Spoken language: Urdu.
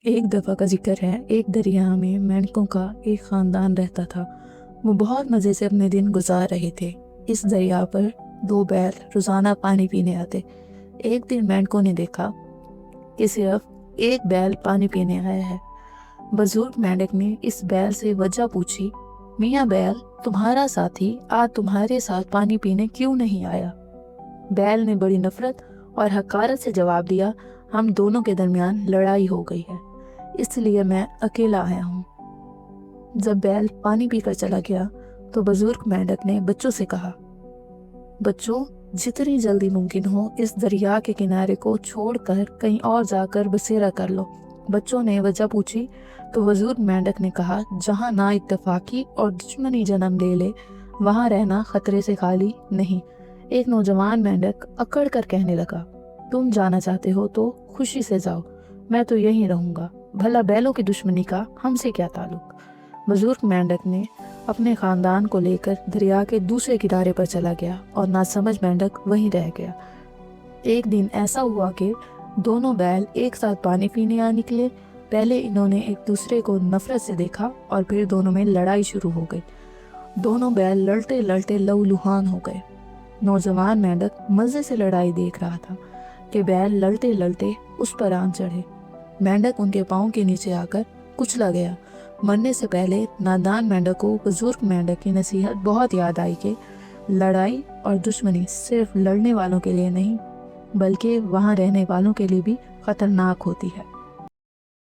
ایک دفعہ کا ذکر ہے، ایک دریا میں مینڈکوں کا ایک خاندان رہتا تھا۔ وہ بہت مزے سے اپنے دن گزار رہے تھے۔ اس دریا پر 2 بیل روزانہ پانی پینے آتے۔ ایک دن مینڈکوں نے دیکھا کہ صرف ایک بیل پانی پینے آیا ہے۔ بزرگ مینڈک نے اس بیل سے وجہ پوچھی، میاں بیل، تمہارا ساتھی آج تمہارے ساتھ پانی پینے کیوں نہیں آیا؟ بیل نے بڑی نفرت اور حقارت سے جواب دیا، ہم دونوں کے درمیان لڑائی ہو گئی ہے، اس لیے میں اکیلا آیا ہوں۔ جب بیل پانی پی کر چلا گیا تو بزرگ مینڈک نے بچوں سے کہا، بچوں، جتنی جلدی ممکن ہو اس دریا کے کنارے کو چھوڑ کر کہیں اور جا کر بسیرا کر لو۔ بچوں نے وجہ پوچھی تو بزرگ مینڈک نے کہا، جہاں نا اتفاقی اور دشمنی جنم لے لے وہاں رہنا خطرے سے خالی نہیں۔ ایک نوجوان مینڈک اکڑ کر کہنے لگا، تم جانا چاہتے ہو تو خوشی سے جاؤ، میں تو یہیں رہوں گا، بھلا بیلوں کی دشمنی کا ہم سے کیا تعلق؟ بزرگ مینڈک نے اپنے خاندان کو لے کر دریا کے دوسرے کنارے پر چلا گیا اور ناسمجھ مینڈک وہیں رہ گیا۔ ایک دن ایسا ہوا کہ دونوں بیل ایک ساتھ پانی پینے آ نکلے۔ پہلے انہوں نے ایک دوسرے کو نفرت سے دیکھا اور پھر دونوں میں لڑائی شروع ہو گئی۔ دونوں بیل لڑتے لڑتے لہولہان ہو گئے۔ نوجوان مینڈک مزے سے لڑائی دیکھ رہا تھا کہ بیل لڑتے لڑتے اس پر آن چڑھے۔ مینڈک ان کے پاؤں کے نیچے آ کر کچلا گیا۔ مرنے سے پہلے نادان مینڈک کو بزرگ مینڈک کی نصیحت بہت یاد آئی کہ لڑائی اور دشمنی صرف لڑنے والوں کے لیے نہیں بلکہ وہاں رہنے والوں کے لیے بھی خطرناک ہوتی ہے۔